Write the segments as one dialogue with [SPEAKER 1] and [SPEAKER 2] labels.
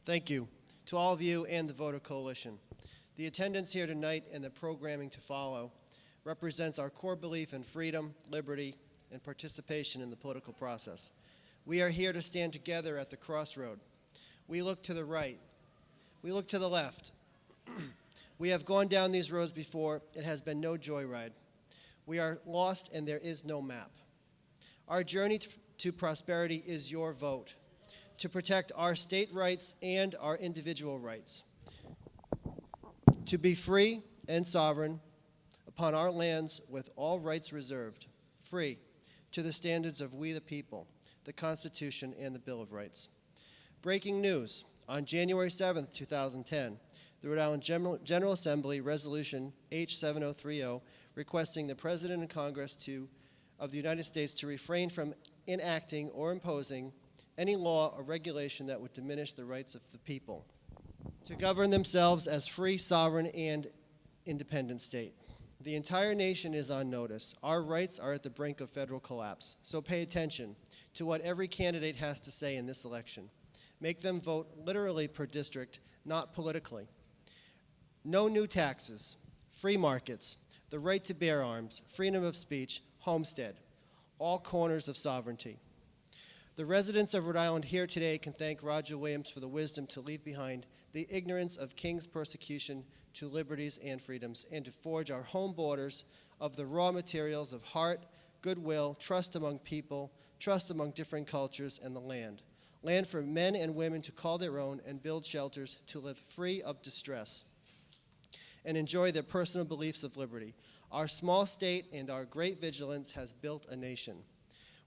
[SPEAKER 1] Thank you to all of you and the Voter Coalition. The attendance here tonight and the programming to follow represents our core belief in freedom, liberty, and participation in the political process. We are here to stand together at the crossroad. We look to the right. We look to the left. We have gone down these roads before. It has been no joyride. We are lost and there is no map. Our journey to prosperity is your vote, to protect our state rights and our individual rights, to be free and sovereign upon our lands with all rights reserved, free to the standards of we the people, the Constitution, and the Bill of Rights. Breaking news, on January 7th, 2010, the Rhode Island General Assembly Resolution H7030 requesting the President and Congress of the United States to refrain from enacting or imposing any law or regulation that would diminish the rights of the people to govern themselves as free, sovereign, and independent state. The entire nation is on notice. Our rights are at the brink of federal collapse. So pay attention to what every candidate has to say in this election. Make them vote literally per district, not politically. No new taxes, free markets, the right to bear arms, freedom of speech, homestead, all corners of sovereignty. The residents of Rhode Island here today can thank Roger Williams for the wisdom to leave behind the ignorance of king's persecution to liberties and freedoms, and to forge our home borders of the raw materials of heart, goodwill, trust among people, trust among different cultures, and the land. Land for men and women to call their own and build shelters to live free of distress and enjoy their personal beliefs of liberty. Our small state and our great vigilance has built a nation.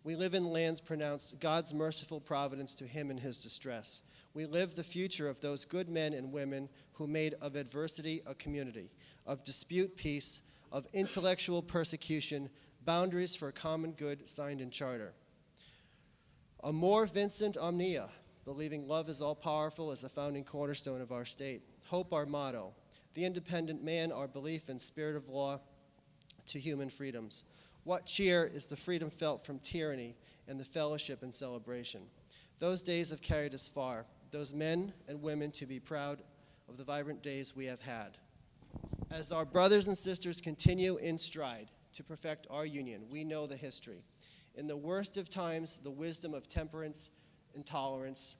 [SPEAKER 1] We live in lands pronounced God's merciful providence to him in his distress. We live the future of those good men and women who made of adversity a community, of dispute peace, of intellectual persecution, boundaries for common good signed in charter. Amor vincit omnia, believing love is all-powerful, is a founding cornerstone of our state. Hope our motto. The independent man, our belief in spirit of law to human freedoms. What cheer is the freedom felt from tyranny and the fellowship and celebration. Those days have carried us far, those men and women to be proud of the vibrant days we have had. As our brothers and sisters continue in stride to perfect our union, we know the history. In the worst of times, the wisdom of temperance and tolerance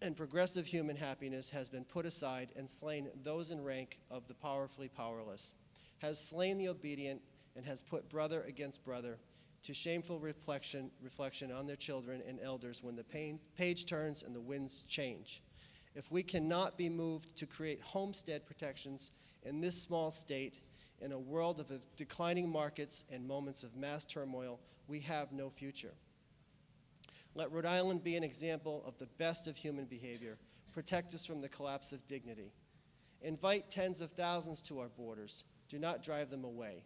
[SPEAKER 1] and progressive human happiness has been put aside and slain those in rank of the powerfully powerless, has slain the obedient, and has put brother against brother to shameful reflection on their children and elders when the page turns and the winds change. If we cannot be moved to create homestead protections in this small state, in a world of declining markets and moments of mass turmoil, we have no future. Let Rhode Island be an example of the best of human behavior. Protect us from the collapse of dignity. Invite tens of thousands to our borders. Do not drive them away.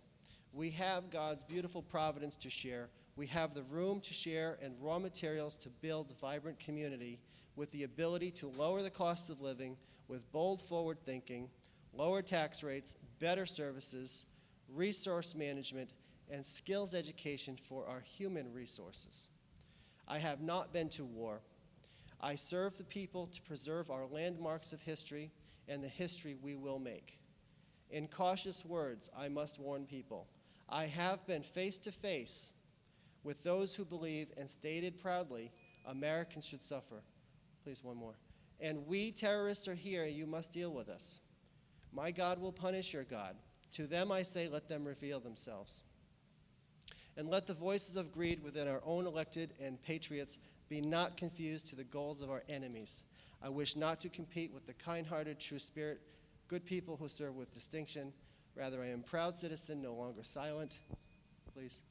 [SPEAKER 1] We have God's beautiful providence to share. We have the room to share and raw materials to build vibrant community with the ability to lower the cost of living with bold forward thinking, lower tax rates, better services, resource management, and skills education for our human resources. I have not been to war. I serve the people to preserve our landmarks of history and the history we will make. In cautious words, I must warn people. I have been face to face with those who believe and stated proudly, Americans should suffer. Please, one more. And we terrorists are here, you must deal with us. My God will punish your God. To them I say, let them reveal themselves. And let the voices of greed within our own elected and patriots be not confused to the goals of our enemies. I wish not to compete with the kind-hearted, true spirit, good people who serve with distinction. Rather, I am a proud citizen, no longer silent. Please.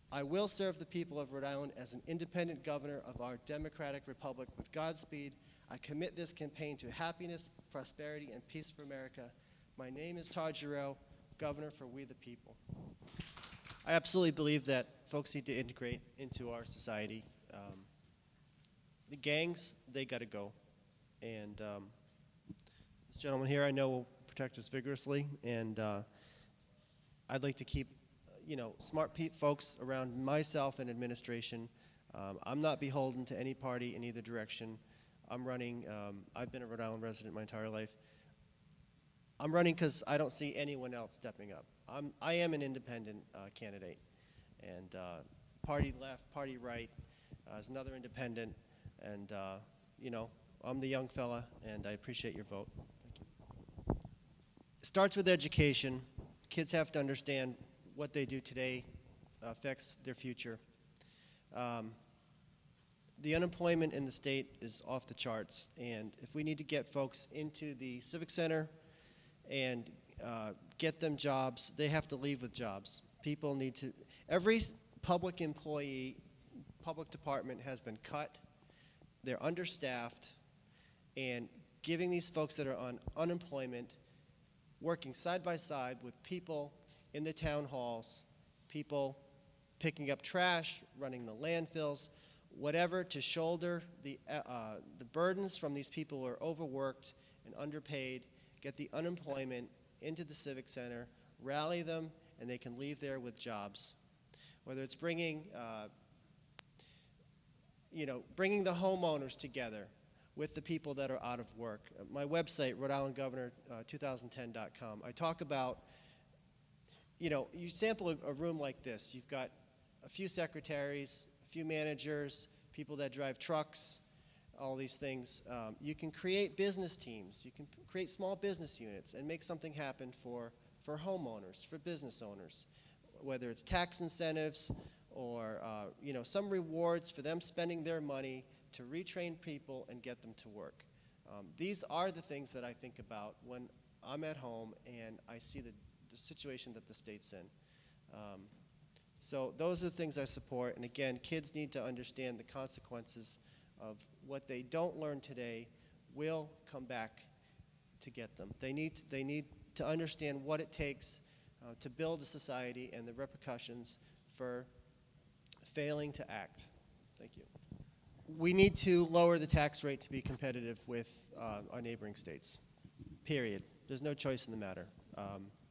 [SPEAKER 1] I will serve the people of Rhode Island as an independent governor of our democratic republic with Godspeed. I commit this campaign to happiness, prosperity, and peace for America. My name is Todd Giroux, governor for we the people. I absolutely believe that folks need to integrate into our society. The gangs, they got to go. And this gentleman here I know will protect us vigorously, and I'd like to keep smart folks around myself and administration. I'm not beholden to any party in either direction. I'm running, I've been a Rhode Island resident my entire life. I'm running because I don't see anyone else stepping up. I am an independent candidate, and party left, party right is another independent, and you know, I'm the young fella, and I appreciate your vote. Thank you. It starts with education. Kids have to understand what they do today affects their future. The unemployment in the state is off the charts, and if we need to get folks into the Civic Center and get them jobs, they have to leave with jobs. People need to, every public employee, public department has been cut, they're understaffed, and giving these folks that are on unemployment, working side by side with people in the town halls, people picking up trash, running the landfills, whatever to shoulder the burdens from these people who are overworked and underpaid, get the unemployment into the Civic Center, rally them, and they can leave there with jobs. Whether it's bringing, bringing the homeowners together with the people that are out of work. My website, RhodeIslandGovernor2010.com, I talk about, you sample a room like this. You've got a few secretaries, a few managers, people that drive trucks, all these things. You can create business teams. You can create small business units and make something happen for homeowners, for business owners, whether it's tax incentives or some rewards for them spending their money to retrain people and get them to work. These are the things that I think about when I'm at home and I see the situation that the state's in. So those are the things I support. And again, kids need to understand the consequences of what they don't learn today will come back to get them. They need to understand what it takes to build a society and the repercussions for failing to act. Thank you. We need to lower the tax rate to be competitive with our neighboring states, period. There's no choice in the matter.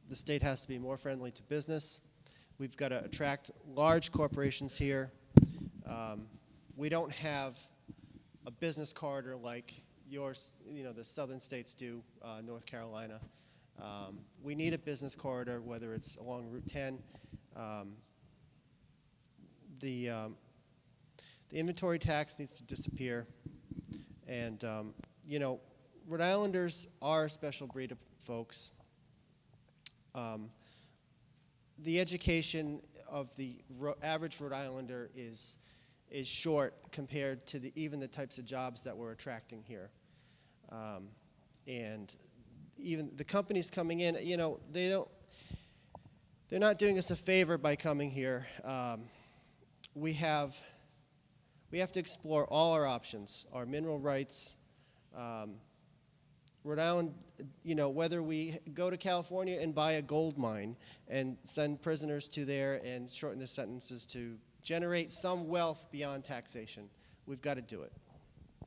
[SPEAKER 1] The state has to be more friendly to business. We've got to attract large corporations here. We don't have a business corridor like yours, the southern states do, North Carolina. We need a business corridor, whether it's along Route 10. The inventory tax needs to disappear. And, Rhode Islanders are a special breed of folks. The education of the average Rhode Islander is short compared to even the types of jobs that we're attracting here. And even the companies coming in, they're not doing us a favor by coming here. We have to explore all our options, our mineral rights. Rhode Island, whether we go to California and buy a gold mine and send prisoners to there and shorten their sentences to generate some wealth beyond taxation, we've got to do it.